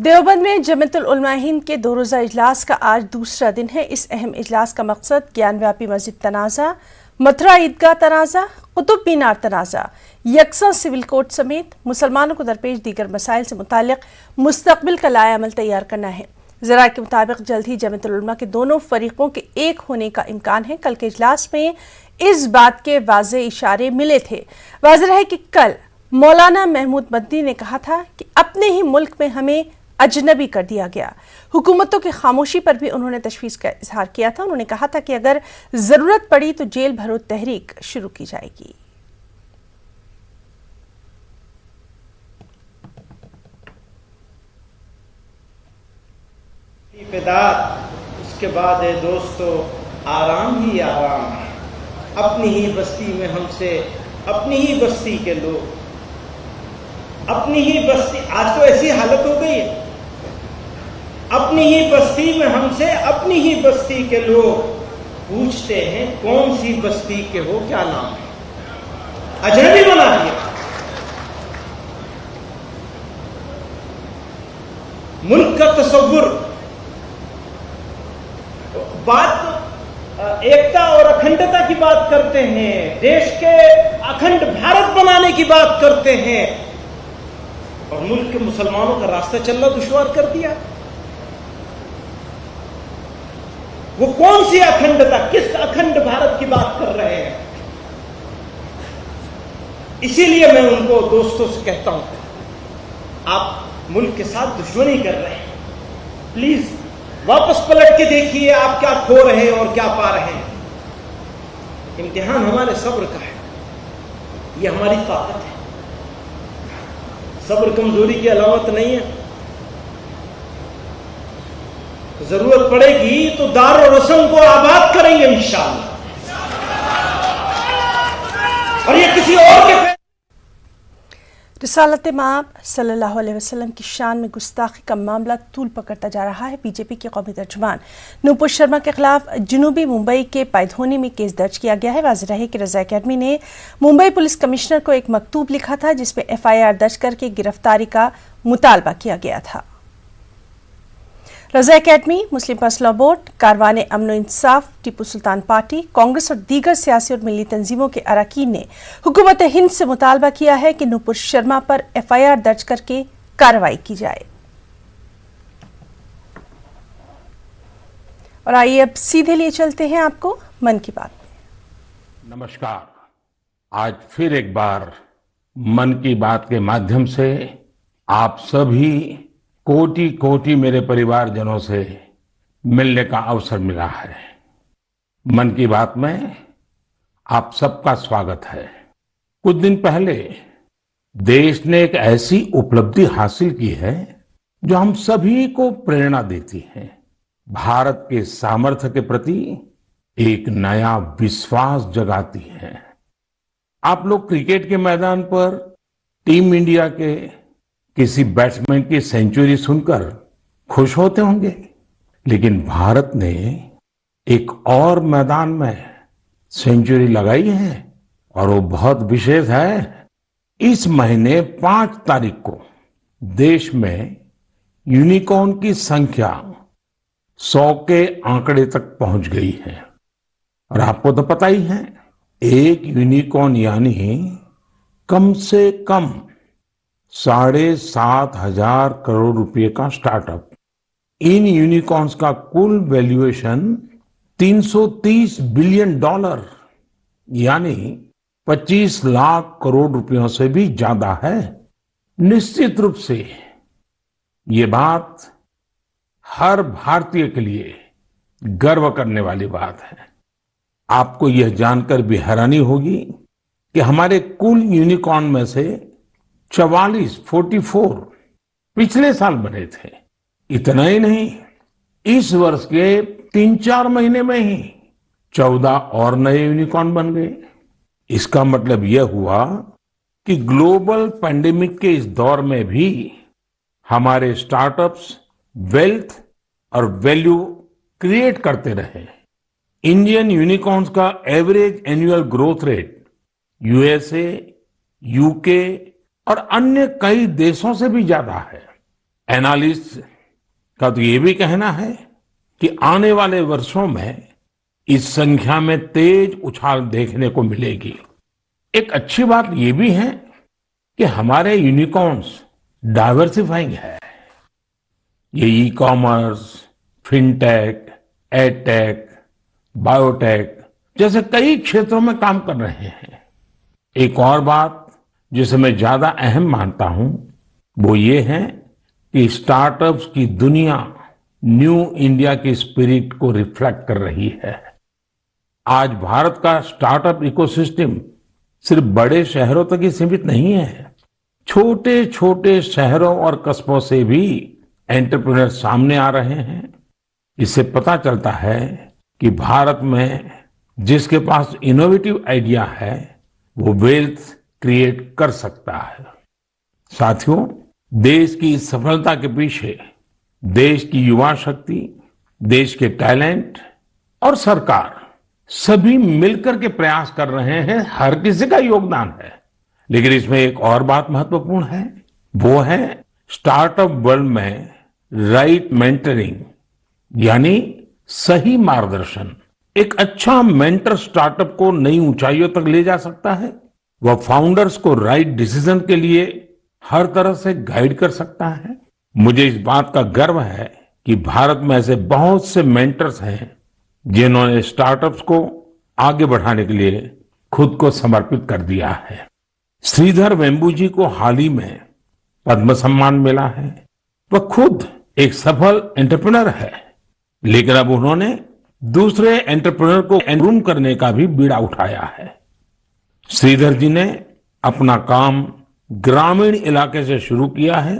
देवबंद में जमीयतुल उलमा हिंद के 2 रोज़ा इजलास का आज दूसरा दिन है। इस अहम इजलास का मकसद ज्ञानव्यापी मस्जिद तनाज़ा, मथुरा ईदगाह तनाज़ा, कुतुब मीनार तनाज़ा, यकसा सिविल कोड समेत मुसलमानों को दरपेश दीगर मसाइल से मुताल्लिक मुस्तकबिल का लाएअमल तैयार करना है। ज़राए के मुताबिक जल्द ही जमीयतुल उलमा के दोनों फरीकों के एक होने का इम्कान है। कल के इजलास में इस बात के वाज़े इशारे मिले थे। वाज़ेह है कि कल मौलाना महमूद मदनी ने कहा था कि अपने ही मुल्क में हमें अजनबी कर दिया गया। हुकूमतों की खामोशी पर भी उन्होंने तशवीश का इजहार किया था। उन्होंने कहा था कि अगर जरूरत पड़ी तो जेल भरो तहरीक शुरू की जाएगी। उसके बाद है दोस्तों आराम ही आराम है। अपनी ही बस्ती में हमसे अपनी ही बस्ती के लोग, अपनी ही बस्ती, आज तो ऐसी हालत हो गई है, अपनी ही बस्ती में हमसे अपनी ही बस्ती के लोग पूछते हैं कौन सी बस्ती के हो, क्या नाम है, अजनबी बना दिया। मुल्क का तसव्वुर, बात एकता और अखंडता की बात करते हैं, देश के अखंड भारत बनाने की बात करते हैं, और मुल्क के मुसलमानों का रास्ता चलना दुश्वार कर दिया। वो कौन सी अखंडता, किस अखंड भारत की बात कर रहे हैं? इसीलिए मैं उनको दोस्तों से कहता हूं, आप मुल्क के साथ दुश्मनी कर रहे हैं, प्लीज वापस पलट के देखिए आप क्या खो रहे हैं और क्या पा रहे हैं। इम्तिहान हमारे सब्र का है, यह हमारी ताकत है। सब्र कमजोरी की अलामत नहीं है। जरूरत पड़ेगी तो दार और रस्म को आबाद करेंगे इंशाअल्लाह, और ये किसी और के रिसालत माब सल्लल्लाहु अलैहि वसल्लम की शान में गुस्ताखी का मामला तूल पकड़ता जा रहा है। बीजेपी के कौमी तर्जुमान नूपुर शर्मा के खिलाफ जनूबी मुंबई के पैधोनी में केस दर्ज किया गया है। वाज़ेह है कि रज़ा अकेडमी ने मुंबई पुलिस कमिश्नर को एक मकतूब लिखा था जिसमें FIR दर्ज करके गिरफ्तारी का मुतालबा किया गया था। रज़ा अकेडमी, मुस्लिम पर्सनल बोर्ड, कारवाने अमनो इंसाफ, टीपू सुल्तान पार्टी, कांग्रेस और दीगर सियासी और मिली तंजीमों के अरकान ने हुकूमत हिंद से मुतालबा किया है कि नूपुर शर्मा पर FIR दर्ज करके कार्रवाई की जाए। और आइए अब सीधे लिए चलते हैं आपको मन की बात में। नमस्कार। आज फिर एक बार मन की बात के माध्यम से आप सभी कोटि कोटि मेरे परिवारजनों से मिलने का अवसर मिला है। मन की बात में आप सबका स्वागत है। कुछ दिन पहले देश ने एक ऐसी उपलब्धि हासिल की है जो हम सभी को प्रेरणा देती है। भारत के सामर्थ्य के प्रति एक नया विश्वास जगाती है। आप लोग क्रिकेट के मैदान पर टीम इंडिया के किसी बैट्समैन की सेंचुरी सुनकर खुश होते होंगे, लेकिन भारत ने एक और मैदान में सेंचुरी लगाई है और वो बहुत विशेष है। इस महीने 5 तारीख को देश में यूनिकॉर्न की संख्या 100 के आंकड़े तक पहुंच गई है। और आपको तो पता ही है, एक यूनिकॉर्न यानी कम से कम 7,500 करोड़ रुपए का स्टार्टअप। इन यूनिकॉर्न्स का कुल वैल्यूएशन $330 बिलियन यानी 25 लाख करोड़ रुपयों से भी ज्यादा है। निश्चित रूप से ये बात हर भारतीय के लिए गर्व करने वाली बात है। आपको यह जानकर भी हैरानी होगी कि हमारे कुल यूनिकॉर्न में से 44 पिछले साल बने थे। इतना ही नहीं, इस वर्ष के 3-4 महीने में ही 14 और नए यूनिकॉर्न बन गए। इसका मतलब यह हुआ कि ग्लोबल पैंडेमिक के इस दौर में भी हमारे स्टार्टअप्स वेल्थ और वैल्यू क्रिएट करते रहे। इंडियन यूनिकॉर्न्स का average annual growth rate USA, UK और अन्य कई देशों से भी ज्यादा है। एनालिस्ट का तो ये भी कहना है कि आने वाले वर्षों में इस संख्या में तेज उछाल देखने को मिलेगी। एक अच्छी बात ये भी है कि हमारे यूनिकॉर्न्स डाइवर्सिफाइंग है। ये e commerce, fintech, edtech, biotech जैसे कई क्षेत्रों में काम कर रहे हैं। एक और बात जिसे मैं ज्यादा अहम मानता हूं वो ये है कि स्टार्टअप्स की दुनिया न्यू इंडिया की स्पिरिट को रिफ्लेक्ट कर रही है। आज भारत का स्टार्टअप इकोसिस्टम सिर्फ बड़े शहरों तक ही सीमित नहीं है। छोटे छोटे शहरों और कस्बों से भी एंटरप्रेन्योर सामने आ रहे हैं। इससे पता चलता है कि भारत में जिसके पास इनोवेटिव आइडिया है वो वेल्थ क्रिएट कर सकता है। साथियों, देश की इस सफलता के पीछे देश की युवा शक्ति, देश के टैलेंट और सरकार सभी मिलकर के प्रयास कर रहे हैं। हर किसी का योगदान है। लेकिन इसमें एक और बात महत्वपूर्ण है, वो है स्टार्टअप वर्ल्ड में राइट मेंटरिंग, यानी सही मार्गदर्शन। एक अच्छा मेंटर स्टार्टअप को नई ऊंचाइयों तक ले जा सकता है। वह फाउंडर्स को राइट डिसीजन के लिए हर तरह से गाइड कर सकता है। मुझे इस बात का गर्व है कि भारत में ऐसे बहुत से मेंटर्स हैं जिन्होंने स्टार्टअप्स को आगे बढ़ाने के लिए खुद को समर्पित कर दिया है। श्रीधर वेम्बू जी को हाल ही में पद्म सम्मान मिला है। वह खुद एक सफल एंटरप्रेन्योर है, लेकिन अब उन्होंने दूसरे एंटरप्रेन्योर को एनरूम करने का भी बीड़ा उठाया है। श्रीधर जी ने अपना काम ग्रामीण इलाके से शुरू किया है।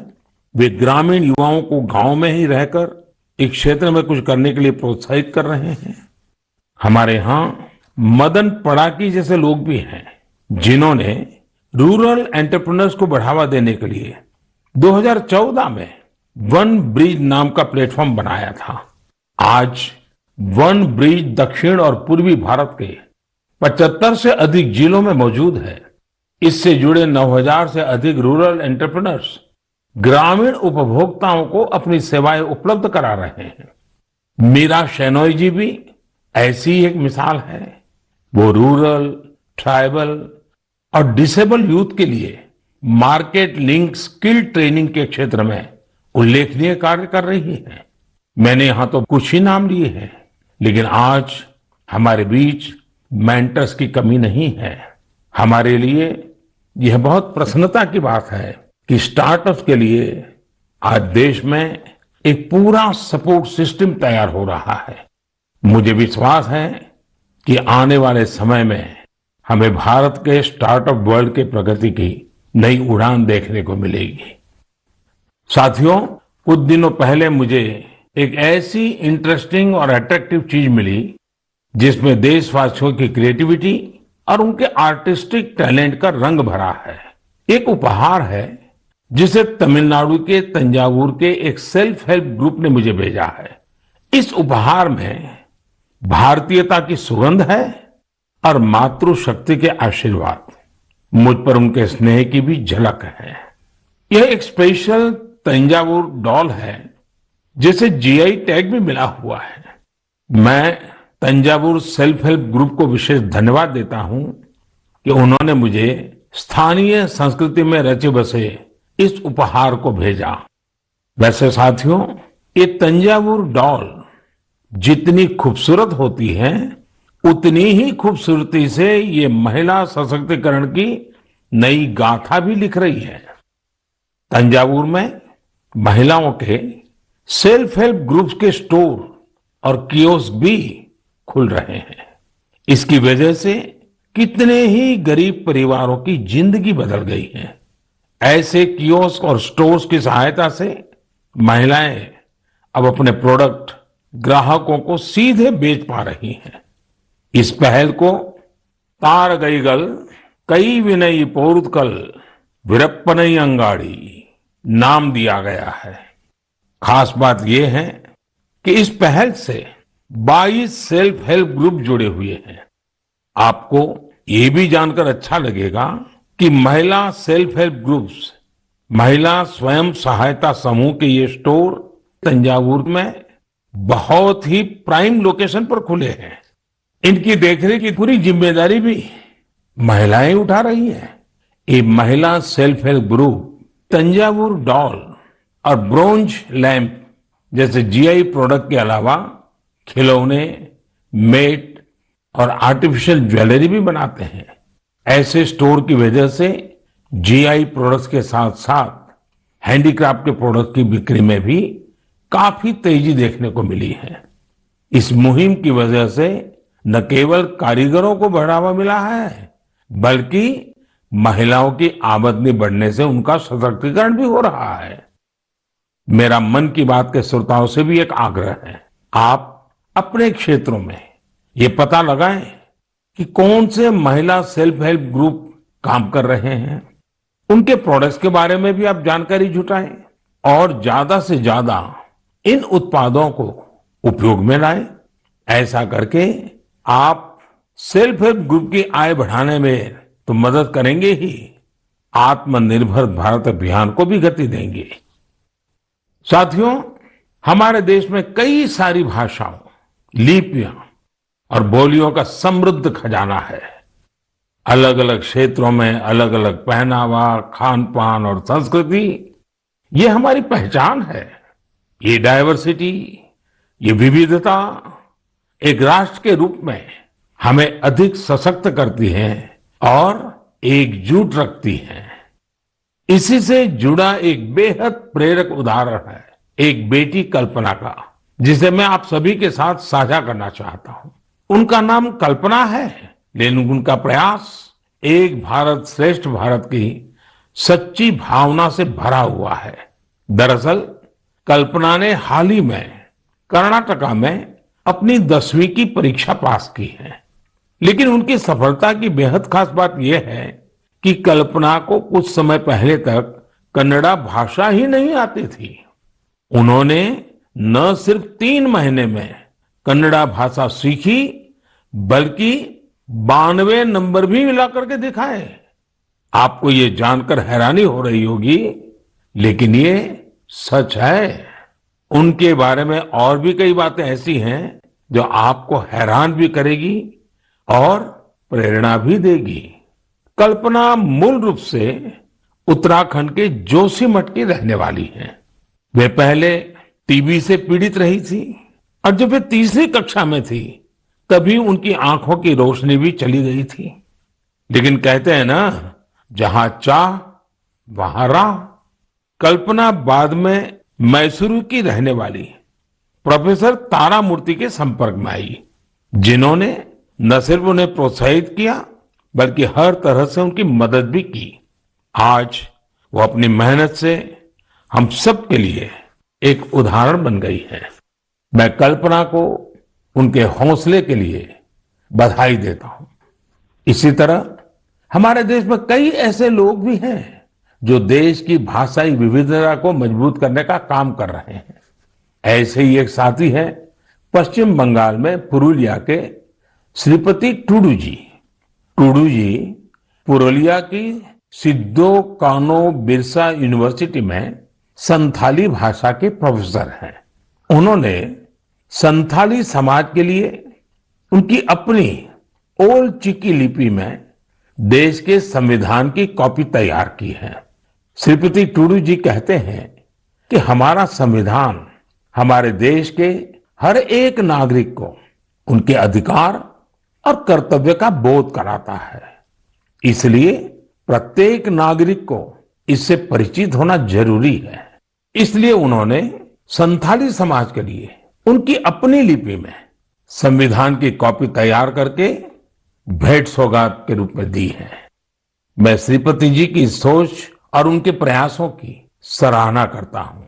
वे ग्रामीण युवाओं को गांव में ही रहकर एक क्षेत्र में कुछ करने के लिए प्रोत्साहित कर रहे हैं। हमारे यहाँ मदन पड़ाकी जैसे लोग भी हैं जिन्होंने रूरल एंटरप्रेन्योर्स को बढ़ावा देने के लिए 2014 में वन ब्रिज नाम का प्लेटफॉर्म बनाया था। आज वन ब्रिज दक्षिण और पूर्वी भारत के 75 से अधिक जिलों में मौजूद है। इससे जुड़े 9000 से अधिक रूरल एंटरप्रेन्योर्स ग्रामीण उपभोक्ताओं को अपनी सेवाएं उपलब्ध करा रहे हैं। मीरा शेनॉय जी भी ऐसी ही एक मिसाल है। वो रूरल, ट्राइबल और डिसेबल यूथ के लिए मार्केट लिंक स्किल ट्रेनिंग के क्षेत्र में उल्लेखनीय कार्य कर रही है। मैंने यहां तो कुछ ही नाम लिए हैं, लेकिन आज हमारे बीच मेंटर्स की कमी नहीं है। हमारे लिए यह बहुत प्रसन्नता की बात है कि स्टार्टअप्स के लिए आज देश में एक पूरा सपोर्ट सिस्टम तैयार हो रहा है। मुझे विश्वास है कि आने वाले समय में हमें भारत के स्टार्टअप वर्ल्ड के प्रगति की नई उड़ान देखने को मिलेगी। साथियों, कुछ दिनों पहले मुझे एक ऐसी इंटरेस्टिंग और अट्रैक्टिव चीज मिली जिसमें देशवासियों की क्रिएटिविटी और उनके आर्टिस्टिक टैलेंट का रंग भरा है। एक उपहार है जिसे तमिलनाडु के तंजावुर के एक सेल्फ हेल्प ग्रुप ने मुझे भेजा है। इस उपहार में भारतीयता की सुगंध है और मातृशक्ति के आशीर्वाद। मुझ पर उनके स्नेह की भी झलक है। यह एक स्पेशल तंजावुर डॉल है जिसे जीआई टैग भी मिला हुआ है। मैं तंजावुर सेल्फ हेल्प ग्रुप को विशेष धन्यवाद देता हूं कि उन्होंने मुझे स्थानीय संस्कृति में रचे बसे इस उपहार को भेजा। वैसे साथियों, ये तंजावुर डॉल जितनी खूबसूरत होती है उतनी ही खूबसूरती से ये महिला सशक्तिकरण की नई गाथा भी लिख रही है। तंजावुर में महिलाओं के सेल्फ हेल्प ग्रुप्स के स्टोर और कियोस्क भी खुल रहे हैं। इसकी वजह से कितने ही गरीब परिवारों की जिंदगी बदल गई है। ऐसे कियोस्क और स्टोर्स की सहायता से महिलाएं अब अपने प्रोडक्ट ग्राहकों को सीधे बेच पा रही हैं। इस पहल को तारगईगल कई विनयी पोरुत्कल विरप्पनई अंगाड़ी नाम दिया गया है। खास बात यह है कि इस पहल से 22 सेल्फ हेल्प ग्रुप जुड़े हुए हैं। आपको ये भी जानकर अच्छा लगेगा कि महिला सेल्फ हेल्प ग्रुप्स महिला स्वयं सहायता समूह के ये स्टोर तंजावुर में बहुत ही प्राइम लोकेशन पर खुले हैं। इनकी देखरेख की पूरी जिम्मेदारी भी महिलाएं उठा रही हैं। ये महिला self help group Thanjavur doll और ब्रोंज लैंप जैसे जीआई प्रोडक्ट के अलावा खिलौने, मेट और आर्टिफिशियल ज्वेलरी भी बनाते हैं। ऐसे स्टोर की वजह से जीआई प्रोडक्ट्स के साथ साथ हैंडीक्राफ्ट के प्रोडक्ट की बिक्री में भी काफी तेजी देखने को मिली है। इस मुहिम की वजह से न केवल कारीगरों को बढ़ावा मिला है, बल्कि महिलाओं की आमदनी बढ़ने से उनका सशक्तिकरण भी हो रहा है। मेरा मन की बात के श्रोताओं से भी एक आग्रह है, आप अपने क्षेत्रों में ये पता लगाएं कि कौन से महिला सेल्फ हेल्प ग्रुप काम कर रहे हैं। उनके प्रोडक्ट्स के बारे में भी आप जानकारी जुटाएं और ज्यादा से ज्यादा इन उत्पादों को उपयोग में लाएं। ऐसा करके आप सेल्फ हेल्प ग्रुप की आय बढ़ाने में तो मदद करेंगे ही, आत्मनिर्भर भारत अभियान को भी गति देंगे। साथियों, हमारे देश में कई सारी भाषाओं, लिपियां और बोलियों का समृद्ध खजाना है। अलग अलग क्षेत्रों में अलग अलग पहनावा, खान पान और संस्कृति, ये हमारी पहचान है। ये डायवर्सिटी, ये विविधता एक राष्ट्र के रूप में हमें अधिक सशक्त करती है और एकजुट रखती है। इसी से जुड़ा एक बेहद प्रेरक उदाहरण है एक बेटी कल्पना का, जिसे मैं आप सभी के साथ साझा करना चाहता हूं। उनका नाम कल्पना है, लेकिन उनका प्रयास एक भारत श्रेष्ठ भारत की सच्ची भावना से भरा हुआ है। दरअसल कल्पना ने हाल ही में कर्नाटका में अपनी 10वीं की परीक्षा पास की है। लेकिन उनकी सफलता की बेहद खास बात यह है कि कल्पना को कुछ समय पहले तक कन्नड़ा भाषा ही नहीं आती थी। उन्होंने न सिर्फ 3 महीने में कन्नड़ा भाषा सीखी, बल्कि 92 नंबर भी मिला करके दिखाए। आपको ये जानकर हैरानी हो रही होगी, लेकिन ये सच है। उनके बारे में और भी कई बातें ऐसी हैं जो आपको हैरान भी करेगी और प्रेरणा भी देगी। कल्पना मूल रूप से उत्तराखंड के जोशीमठ की रहने वाली हैं। वे पहले टीबी से पीड़ित रही थी और जब वे 3री कक्षा में थी तभी उनकी आंखों की रोशनी भी चली गई थी। लेकिन कहते हैं ना, जहां चाह वहां राह। कल्पना बाद में मैसूरू की रहने वाली प्रोफेसर तारामूर्ति के संपर्क में आई, जिन्होंने न सिर्फ उन्हें प्रोत्साहित किया बल्कि हर तरह से उनकी मदद भी की। आज वो अपनी मेहनत से हम सब के लिए एक उदाहरण बन गई है। मैं कल्पना को उनके हौसले के लिए बधाई देता हूं। इसी तरह हमारे देश में कई ऐसे लोग भी हैं जो देश की भाषाई विविधता को मजबूत करने का काम कर रहे हैं। ऐसे ही एक साथी है पश्चिम बंगाल में पुरुलिया के श्रीपति टूडू जी। टूडू जी पुरुलिया की सिद्धो कानो बिरसा यूनिवर्सिटी में संथाली भाषा के प्रोफेसर हैं। उन्होंने संथाली समाज के लिए उनकी अपनी ओल्ड चिकी लिपि में देश के संविधान की कॉपी तैयार की है। श्रीपति टूडू जी कहते हैं कि हमारा संविधान हमारे देश के हर एक नागरिक को उनके अधिकार और कर्तव्य का बोध कराता है। इसलिए प्रत्येक नागरिक को इससे परिचित होना जरूरी है। इसलिए उन्होंने संथाली समाज के लिए उनकी अपनी लिपि में संविधान की कॉपी तैयार करके भेंट सौगात के रूप में दी है। मैं श्रीपति जी की सोच और उनके प्रयासों की सराहना करता हूं।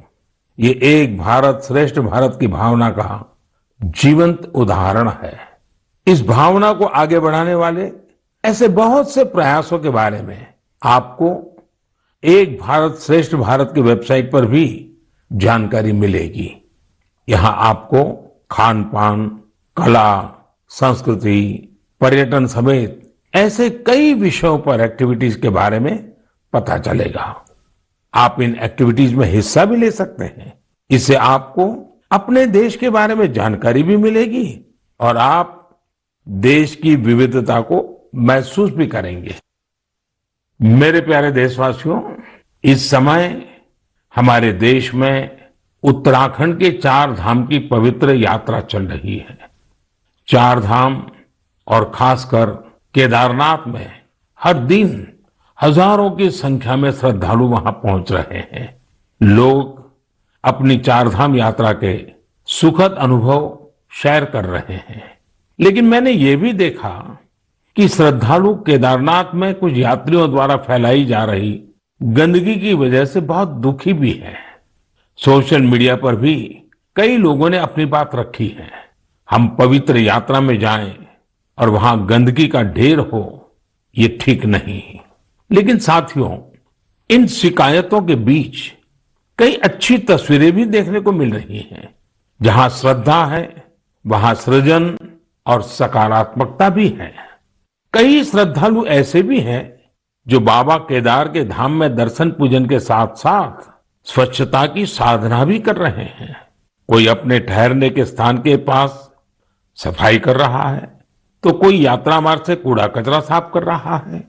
ये एक भारत श्रेष्ठ भारत की भावना का जीवंत उदाहरण है। इस भावना को आगे बढ़ाने वाले ऐसे बहुत से प्रयासों के बारे में आपको एक भारत श्रेष्ठ भारत की वेबसाइट पर भी जानकारी मिलेगी। यहां आपको खान पान, कला, संस्कृति, पर्यटन समेत ऐसे कई विषयों पर एक्टिविटीज के बारे में पता चलेगा। आप इन एक्टिविटीज में हिस्सा भी ले सकते हैं। इससे आपको अपने देश के बारे में जानकारी भी मिलेगी और आप देश की विविधता को महसूस भी करेंगे। मेरे प्यारे देशवासियों, इस समय हमारे देश में उत्तराखंड के 4 धाम की पवित्र यात्रा चल रही है। 4 धाम और खासकर केदारनाथ में हर दिन हजारों की संख्या में श्रद्धालु वहां पहुंच रहे हैं। लोग अपनी 4 धाम यात्रा के सुखद अनुभव शेयर कर रहे हैं। लेकिन मैंने ये भी देखा कि श्रद्धालु केदारनाथ में कुछ यात्रियों द्वारा फैलाई जा रही गंदगी की वजह से बहुत दुखी भी है। सोशल मीडिया पर भी कई लोगों ने अपनी बात रखी है। हम पवित्र यात्रा में जाएं और वहां गंदगी का ढेर हो, ये ठीक नहीं। लेकिन साथियों, इन शिकायतों के बीच कई अच्छी तस्वीरें भी देखने को मिल रही हैं। जहां श्रद्धा है वहां सृजन और सकारात्मकता भी है। कई श्रद्धालु ऐसे भी हैं जो बाबा केदार के धाम में दर्शन पूजन के साथ साथ स्वच्छता की साधना भी कर रहे हैं। कोई अपने ठहरने के स्थान के पास सफाई कर रहा है, तो कोई यात्रा मार्ग से कूड़ा कचरा साफ कर रहा है।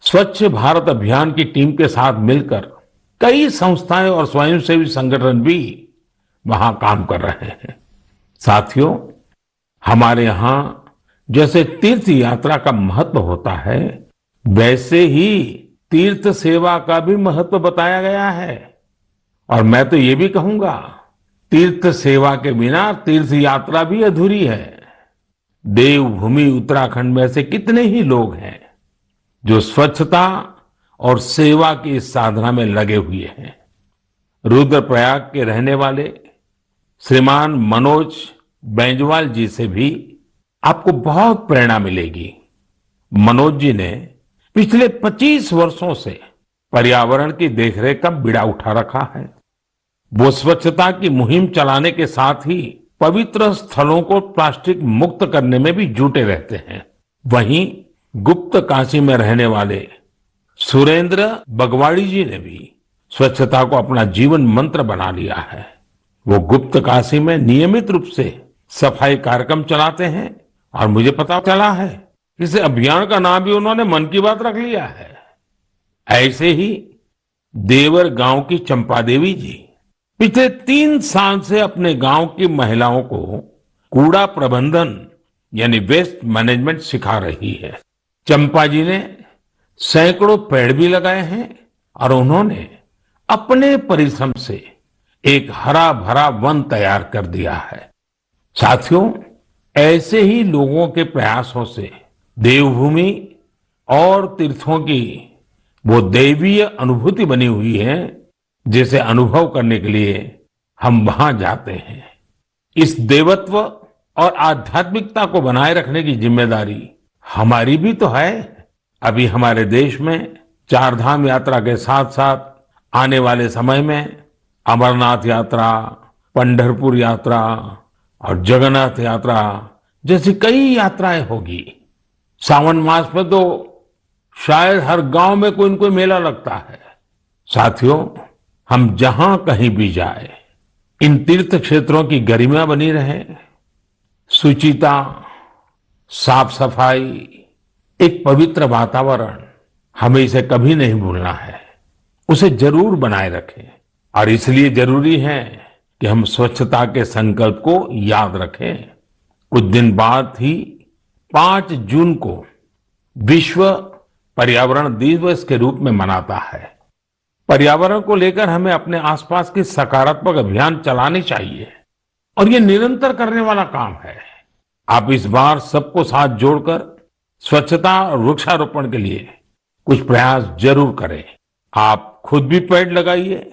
स्वच्छ भारत अभियान की टीम के साथ मिलकर कई संस्थाएं और स्वयंसेवी संगठन भी वहां काम कर रहे हैं। साथियों, हमारे यहाँ जैसे तीर्थ यात्रा का महत्व होता है, वैसे ही तीर्थ सेवा का भी महत्व बताया गया है। और मैं तो ये भी कहूंगा, तीर्थ सेवा के बिना तीर्थ यात्रा भी अधूरी है। देवभूमि उत्तराखंड में से कितने ही लोग हैं जो स्वच्छता और सेवा की इस साधना में लगे हुए हैं। रुद्रप्रयाग के रहने वाले श्रीमान मनोज बैंजवाल जी से भी आपको बहुत प्रेरणा मिलेगी। मनोज जी ने पिछले 25 वर्षों से पर्यावरण की देखरेख का बीड़ा उठा रखा है। वो स्वच्छता की मुहिम चलाने के साथ ही पवित्र स्थलों को प्लास्टिक मुक्त करने में भी जुटे रहते हैं। वहीं गुप्त काशी में रहने वाले सुरेंद्र बगवाड़ी जी ने भी स्वच्छता को अपना जीवन मंत्र बना लिया है। वो गुप्त काशी में नियमित रूप से सफाई कार्यक्रम चलाते हैं और मुझे पता चला है इस अभियान का नाम भी उन्होंने मन की बात रख लिया है। ऐसे ही देवर गांव की चंपा देवी जी पिछले 3 साल से अपने गांव की महिलाओं को कूड़ा प्रबंधन यानी वेस्ट मैनेजमेंट सिखा रही है। चंपा जी ने सैकड़ों पेड़ भी लगाए हैं और उन्होंने अपने परिश्रम से एक हरा भरा वन तैयार कर दिया है। साथियों, ऐसे ही लोगों के प्रयासों से देवभूमि और तीर्थों की वो दैवीय अनुभूति बनी हुई है, जिसे अनुभव करने के लिए हम वहां जाते हैं। इस देवत्व और आध्यात्मिकता को बनाए रखने की जिम्मेदारी हमारी भी तो है। अभी हमारे देश में 4 धाम यात्रा के साथ साथ आने वाले समय में अमरनाथ यात्रा, पंढरपुर यात्रा और जगन्नाथ यात्रा जैसी कई यात्राएं होगी। सावन मास में तो शायद हर गांव में कोई न कोई मेला लगता है। साथियों, हम जहां कहीं भी जाए, इन तीर्थ क्षेत्रों की गरिमा बनी रहे। शुचिता, साफ सफाई, एक पवित्र वातावरण, हमें इसे कभी नहीं भूलना है। उसे जरूर बनाए रखें और इसलिए जरूरी है कि हम स्वच्छता के संकल्प को याद रखें। कुछ दिन बाद ही 5 जून को विश्व पर्यावरण दिवस के रूप में मनाता है। पर्यावरण को लेकर हमें अपने आसपास की सकारात्मक अभियान चलानी चाहिए और ये निरंतर करने वाला काम है। आप इस बार सबको साथ जोड़कर स्वच्छता और वृक्षारोपण के लिए कुछ प्रयास जरूर करें। आप खुद भी पेड़ लगाइए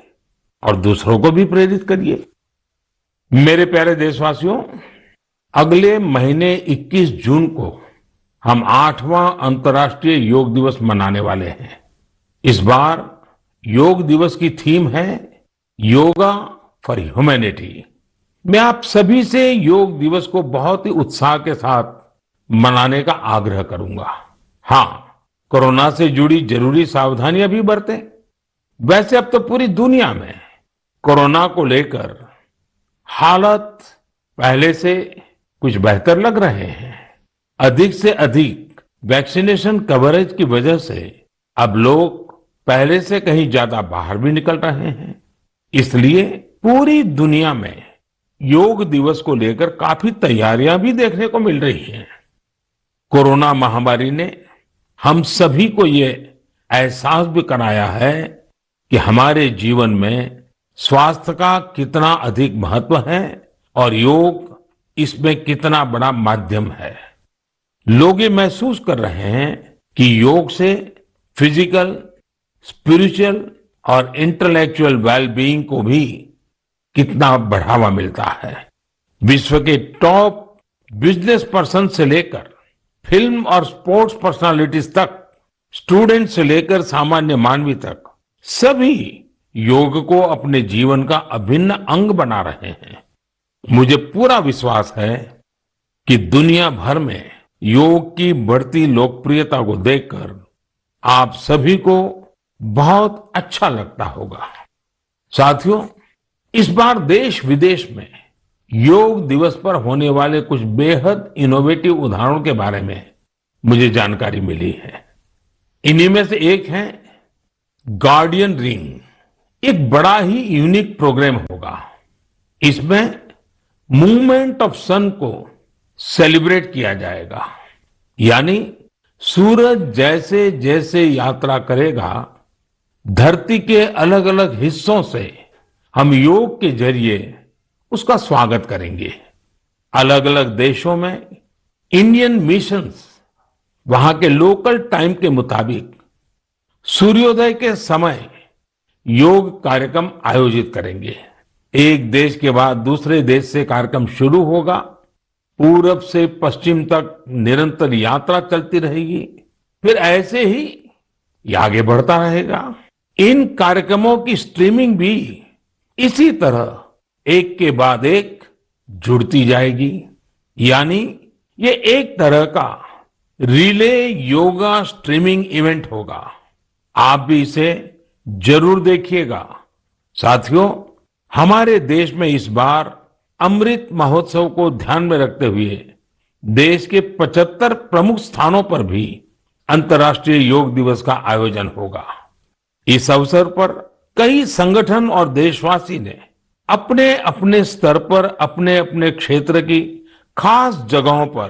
और दूसरों को भी प्रेरित करिए। मेरे प्यारे देशवासियों, अगले महीने 21 जून को हम 8वां अंतर्राष्ट्रीय योग दिवस मनाने वाले हैं। इस बार योग दिवस की थीम है योगा फॉर ह्यूमैनिटी। मैं आप सभी से योग दिवस को बहुत ही उत्साह के साथ मनाने का आग्रह करूंगा। हाँ, कोरोना से जुड़ी जरूरी सावधानियां भी बरतें। वैसे अब तो पूरी दुनिया में कोरोना को लेकर हालत पहले से कुछ बेहतर लग रहे हैं। अधिक से अधिक वैक्सीनेशन कवरेज की वजह से अब लोग पहले से कहीं ज्यादा बाहर भी निकल रहे हैं। इसलिए पूरी दुनिया में योग दिवस को लेकर काफी तैयारियां भी देखने को मिल रही हैं। कोरोना महामारी ने हम सभी को ये एहसास भी कराया है कि हमारे जीवन में स्वास्थ्य का कितना अधिक महत्व है और योग इसमें कितना बड़ा माध्यम है। लोग ये महसूस कर रहे हैं कि योग से फिजिकल, स्पिरिचुअल और इंटेलेक्चुअल वेलबीइंग को भी कितना बढ़ावा मिलता है। विश्व के टॉप बिजनेस पर्सन से लेकर फिल्म और स्पोर्ट्स पर्सनालिटीज तक, स्टूडेंट से लेकर सामान्य मानवी तक, सभी योग को अपने जीवन का अभिन्न अंग बना रहे हैं। मुझे पूरा विश्वास है कि दुनिया भर में योग की बढ़ती लोकप्रियता को देखकर आप सभी को बहुत अच्छा लगता होगा। साथियों, इस बार देश विदेश में योग दिवस पर होने वाले कुछ बेहद इनोवेटिव उदाहरणों के बारे में मुझे जानकारी मिली है। इन्हीं में से एक है गार्डियन रिंग। एक बड़ा ही यूनिक प्रोग्राम होगा। इसमें मूवमेंट ऑफ सन को सेलिब्रेट किया जाएगा, यानी सूरज जैसे जैसे यात्रा करेगा, धरती के अलग अलग हिस्सों से हम योग के जरिए उसका स्वागत करेंगे। अलग अलग देशों में इंडियन मिशंस वहां के लोकल टाइम के मुताबिक सूर्योदय के समय योग कार्यक्रम आयोजित करेंगे। एक देश के बाद दूसरे देश से कार्यक्रम शुरू होगा। पूरब से पश्चिम तक निरंतर यात्रा चलती रहेगी। फिर ऐसे ही ये आगे बढ़ता रहेगा। इन कार्यक्रमों की स्ट्रीमिंग भी इसी तरह एक के बाद एक जुड़ती जाएगी, यानी ये एक तरह का रिले योगा स्ट्रीमिंग इवेंट होगा। आप भी इसे जरूर देखिएगा। साथियों, हमारे देश में इस बार अमृत महोत्सव को ध्यान में रखते हुए देश के 75 प्रमुख स्थानों पर भी अंतर्राष्ट्रीय योग दिवस का आयोजन होगा। इस अवसर पर कई संगठन और देशवासी ने अपने अपने स्तर पर अपने अपने क्षेत्र की खास जगहों पर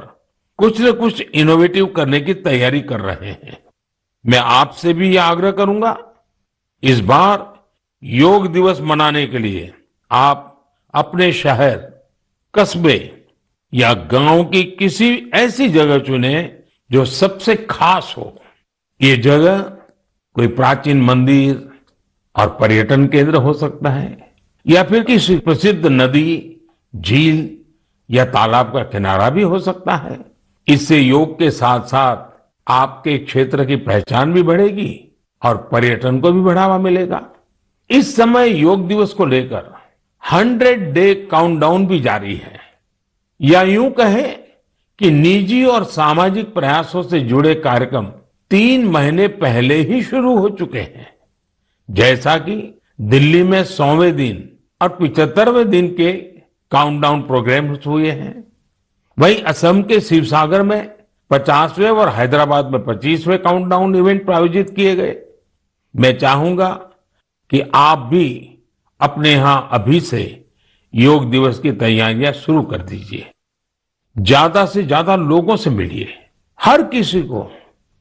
कुछ न कुछ इनोवेटिव करने की तैयारी कर रहे हैं। मैं आपसे भी यह आग्रह करूंगा, इस बार योग दिवस मनाने के लिए आप अपने शहर, कस्बे या गांव की किसी ऐसी जगह चुने जो सबसे खास हो। ये जगह कोई प्राचीन मंदिर और पर्यटन केंद्र हो सकता है, या फिर किसी प्रसिद्ध नदी, झील या तालाब का किनारा भी हो सकता है। इससे योग के साथ साथ आपके क्षेत्र की पहचान भी बढ़ेगी और पर्यटन को भी बढ़ावा मिलेगा। इस समय योग दिवस को लेकर 100-डे काउंटडाउन भी जारी है, या यूं कहें कि निजी और सामाजिक प्रयासों से जुड़े कार्यक्रम 3 महीने पहले ही शुरू हो चुके हैं। जैसा कि दिल्ली में 100वें दिन और 75वें दिन के काउंटडाउन प्रोग्राम हुए हैं, वहीं असम के शिवसागर में 50वें और हैदराबाद में 25वें काउंटडाउन इवेंट आयोजित किए गए। मैं चाहूंगा कि आप भी अपने यहां अभी से योग दिवस की तैयारियां शुरू कर दीजिए। ज्यादा से ज्यादा लोगों से मिलिए। हर किसी को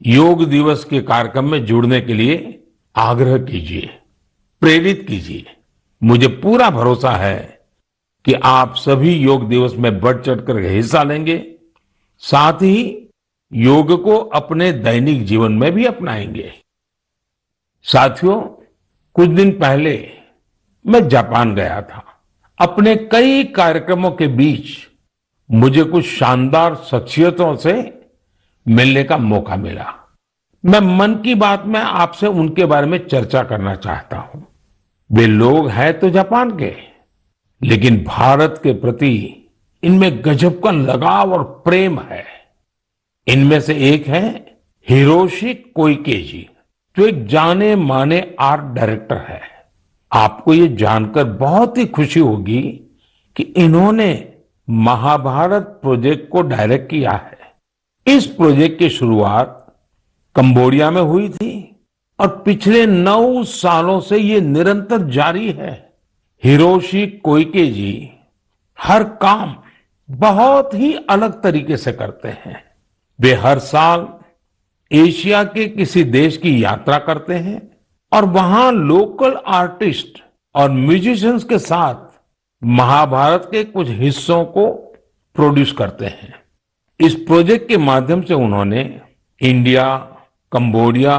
योग दिवस के कार्यक्रम में जुड़ने के लिए आग्रह कीजिए, प्रेरित कीजिए। मुझे पूरा भरोसा है कि आप सभी योग दिवस में बढ़ चढ़कर हिस्सा लेंगे, साथ ही योग को अपने दैनिक जीवन में भी अपनाएंगे। साथियों, कुछ दिन पहले मैं जापान गया था। अपने कई कार्यक्रमों के बीच मुझे कुछ शानदार शख्सियतों से मिलने का मौका मिला। मैं मन की बात में आपसे उनके बारे में चर्चा करना चाहता हूं। वे लोग हैं तो जापान के, लेकिन भारत के प्रति इनमें गजब का लगाव और प्रेम है। इनमें से एक है हिरोशी कोइके जी। जो एक जाने माने आर्ट डायरेक्टर है। आपको ये जानकर बहुत ही खुशी होगी कि इन्होंने महाभारत प्रोजेक्ट को डायरेक्ट किया है। इस प्रोजेक्ट की शुरुआत कंबोडिया में हुई थी और पिछले 9 सालों से ये निरंतर जारी है। हिरोशी कोइके जी हर काम बहुत ही अलग तरीके से करते हैं। वे हर साल एशिया के किसी देश की यात्रा करते हैं और वहां लोकल आर्टिस्ट और म्यूजिशियंस के साथ महाभारत के कुछ हिस्सों को प्रोड्यूस करते हैं। इस प्रोजेक्ट के माध्यम से उन्होंने इंडिया, कंबोडिया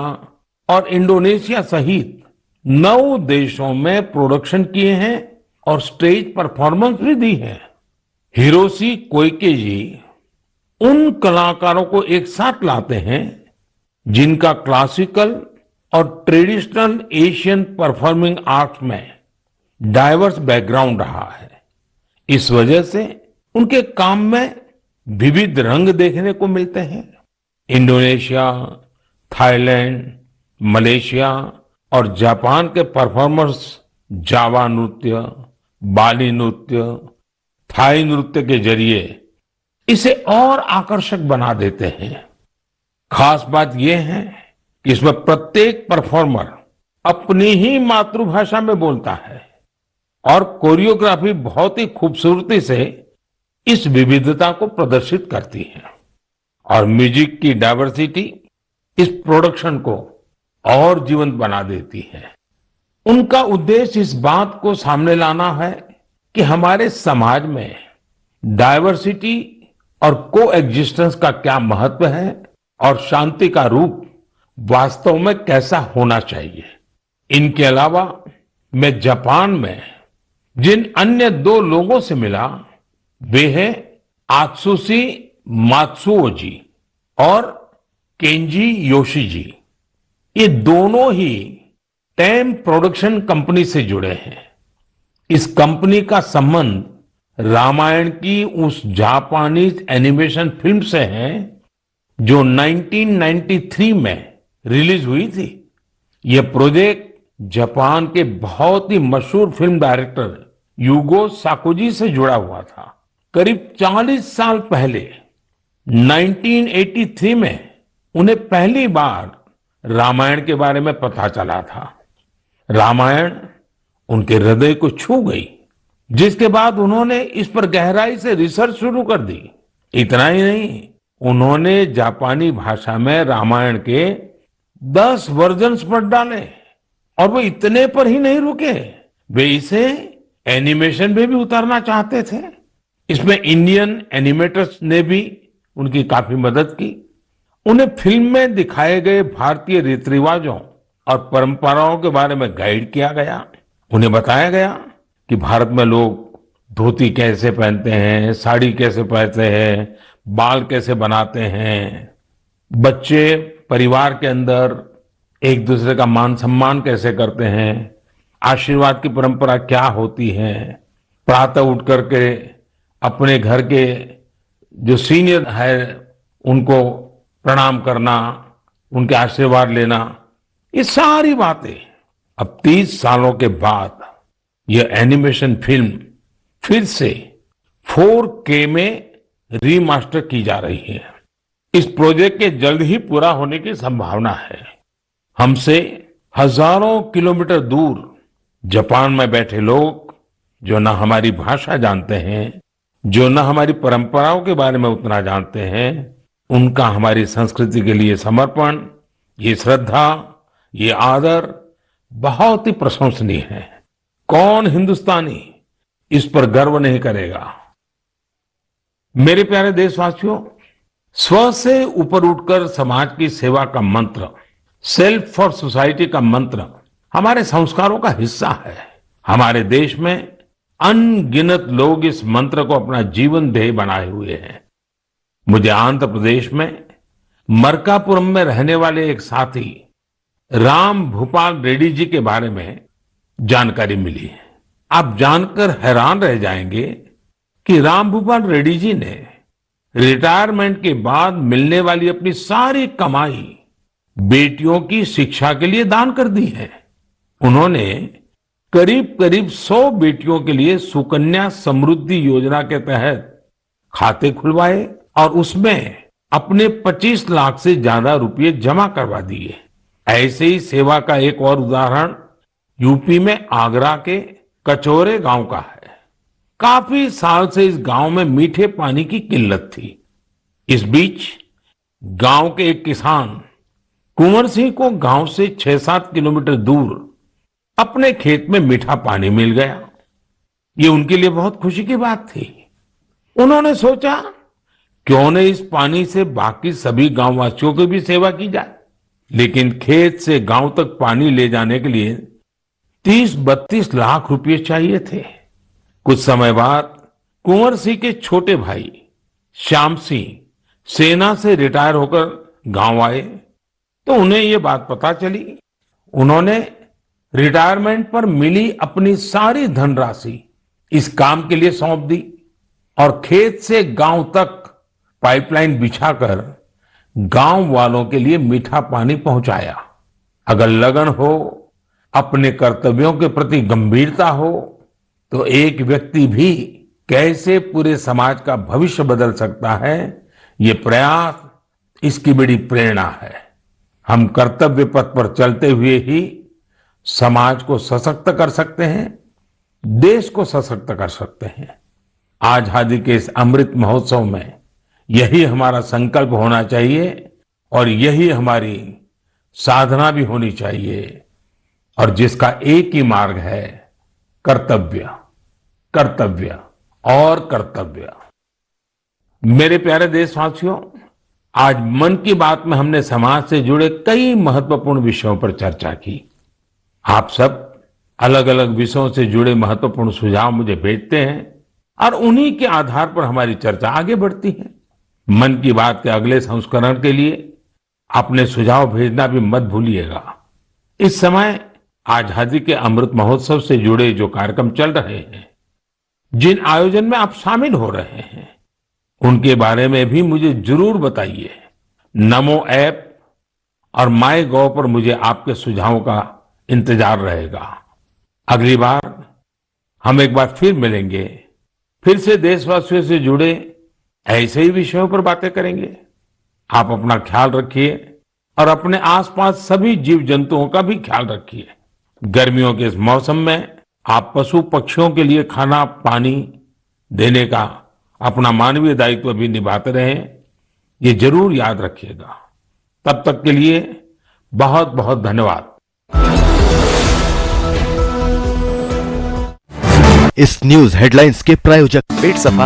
और इंडोनेशिया सहित 9 देशों में प्रोडक्शन किए हैं और स्टेज परफॉर्मेंस भी दी है। हिरोशी कोइके जी उन कलाकारों को एक साथ लाते हैं जिनका क्लासिकल और ट्रेडिशनल एशियन परफॉर्मिंग आर्ट्स में डाइवर्स बैकग्राउंड रहा है। इस वजह से उनके काम में विविध रंग देखने को मिलते हैं। इंडोनेशिया, थाईलैंड, मलेशिया और जापान के परफॉर्मर्स जावा नृत्य, बाली नृत्य, थाई नृत्य के जरिए इसे और आकर्षक बना देते हैं। खास बात यह है कि इसमें प्रत्येक परफॉर्मर अपनी ही मातृभाषा में बोलता है और कोरियोग्राफी बहुत ही खूबसूरती से इस विविधता को प्रदर्शित करती है। और म्यूजिक की डाइवर्सिटी इस प्रोडक्शन को और जीवंत बना देती है। उनका उद्देश्य इस बात को सामने लाना है कि हमारे समाज में डाइवर्सिटी और को एग्जिस्टेंस का क्या महत्व है और शांति का रूप वास्तव में कैसा होना चाहिए। इनके अलावा मैं जापान में जिन अन्य 2 लोगों से मिला वे हैं आत्सुशी मात्सुओ जी और केंजी योशी जी। ये दोनों ही टेम प्रोडक्शन कंपनी से जुड़े हैं। इस कंपनी का संबंध रामायण की उस जापानीज एनिमेशन फिल्म से है जो 1993 में रिलीज हुई थी। यह प्रोजेक्ट जापान के बहुत ही मशहूर फिल्म डायरेक्टर यूगो साकोजी से जुड़ा हुआ था। करीब 40 साल पहले 1983 में उन्हें पहली बार रामायण के बारे में पता चला था। रामायण उनके हृदय को छू गई, जिसके बाद उन्होंने इस पर गहराई से रिसर्च शुरू कर दी। इतना ही नहीं, उन्होंने जापानी भाषा में रामायण के 10 वर्जन्स पढ़ डाले और वो इतने पर ही नहीं रुके, वे इसे एनिमेशन में भी उतारना चाहते थे। इसमें इंडियन एनिमेटर्स ने भी उनकी काफी मदद की। उन्हें फिल्म में दिखाए गए भारतीय रीति रिवाजों और परंपराओं के बारे में गाइड किया गया। उन्हें बताया गया कि भारत में लोग धोती कैसे पहनते हैं, साड़ी कैसे पहनते हैं, बाल कैसे बनाते हैं, बच्चे परिवार के अंदर एक दूसरे का मान सम्मान कैसे करते हैं, आशीर्वाद की परंपरा क्या होती है, प्रातः उठ करके अपने घर के जो सीनियर है उनको प्रणाम करना, उनके आशीर्वाद लेना, ये सारी बातें अब 30 सालों के बाद यह एनिमेशन फिल्म फिर से 4K में रीमास्टर की जा रही है। इस प्रोजेक्ट के जल्द ही पूरा होने की संभावना है। हमसे हजारों किलोमीटर दूर जापान में बैठे लोग जो न हमारी भाषा जानते हैं, जो न हमारी परंपराओं के बारे में उतना जानते हैं, उनका हमारी संस्कृति के लिए समर्पण, ये श्रद्धा, ये आदर बहुत ही प्रशंसनीय है। कौन हिंदुस्तानी इस पर गर्व नहीं करेगा। मेरे प्यारे देशवासियों, स्व से ऊपर उठकर समाज की सेवा का मंत्र, सेल्फ फॉर सोसाइटी का मंत्र हमारे संस्कारों का हिस्सा है। हमारे देश में अनगिनत लोग इस मंत्र को अपना जीवन ध्येय बनाए हुए हैं। मुझे आंध्र प्रदेश में मरकापुरम में रहने वाले एक साथी राम भूपाल रेड्डी जी के बारे में जानकारी मिली है। आप जानकर हैरान रह जाएंगे कि राम भूपाल रेड्डी जी ने रिटायरमेंट के बाद मिलने वाली अपनी सारी कमाई बेटियों की शिक्षा के लिए दान कर दी है। उन्होंने करीब करीब 100 बेटियों के लिए सुकन्या समृद्धि योजना के तहत खाते खुलवाए और उसमें अपने 25 लाख से ज्यादा रुपए जमा करवा दिए। ऐसे ही सेवा का एक और उदाहरण यूपी में आगरा के कचौरे गांव का है। काफी साल से इस गांव में मीठे पानी की किल्लत थी। इस बीच गांव के एक किसान कुंवर सिंह को गांव से 6-7 किलोमीटर दूर अपने खेत में मीठा पानी मिल गया। ये उनके लिए बहुत खुशी की बात थी। उन्होंने सोचा क्यों न इस पानी से बाकी सभी गांववासियों की भी सेवा की जाए। लेकिन खेत से गांव तक पानी ले जाने के लिए 30-32 लाख रुपए चाहिए थे। कुछ समय बाद कुंवर सिंह के छोटे भाई श्याम सिंह सेना से रिटायर होकर गांव आए तो उन्हें ये बात पता चली। उन्होंने रिटायरमेंट पर मिली अपनी सारी धनराशि इस काम के लिए सौंप दी और खेत से गांव तक पाइपलाइन बिछाकर गांव वालों के लिए मीठा पानी पहुंचाया। अगर लगन हो, अपने कर्तव्यों के प्रति गंभीरता हो, तो एक व्यक्ति भी कैसे पूरे समाज का भविष्य बदल सकता है, ये प्रयास इसकी बड़ी प्रेरणा है। हम कर्तव्य पथ पर चलते हुए ही समाज को सशक्त कर सकते हैं, देश को सशक्त कर सकते हैं। आजादी के इस अमृत महोत्सव में यही हमारा संकल्प होना चाहिए और यही हमारी साधना भी होनी चाहिए, और जिसका एक ही मार्ग है कर्तव्य, कर्तव्य और कर्तव्य। मेरे प्यारे देशवासियों, आज मन की बात में हमने समाज से जुड़े कई महत्वपूर्ण विषयों पर चर्चा की। आप सब अलग अलग विषयों से जुड़े महत्वपूर्ण सुझाव मुझे भेजते हैं और उन्हीं के आधार पर हमारी चर्चा आगे बढ़ती है। मन की बात के अगले संस्करण के लिए अपने सुझाव भेजना भी मत भूलिएगा। इस समय आजादी के अमृत महोत्सव से जुड़े जो कार्यक्रम चल रहे हैं, जिन आयोजन में आप शामिल हो रहे हैं, उनके बारे में भी मुझे जरूर बताइए। नमो ऐप और माय गॉव पर मुझे आपके सुझावों का इंतजार रहेगा। अगली बार हम एक बार फिर मिलेंगे, फिर से देशवासियों से जुड़े ऐसे ही विषयों पर बातें करेंगे। आप अपना ख्याल रखिए और अपने आसपास सभी जीव जंतुओं का भी ख्याल रखिए। गर्मियों के इस मौसम में आप पशु पक्षियों के लिए खाना पानी देने का अपना मानवीय दायित्व भी निभाते रहें, ये जरूर याद रखिएगा। तब तक के लिए बहुत बहुत धन्यवाद। इस न्यूज हेडलाइंस के प्रायोजक पेट सफा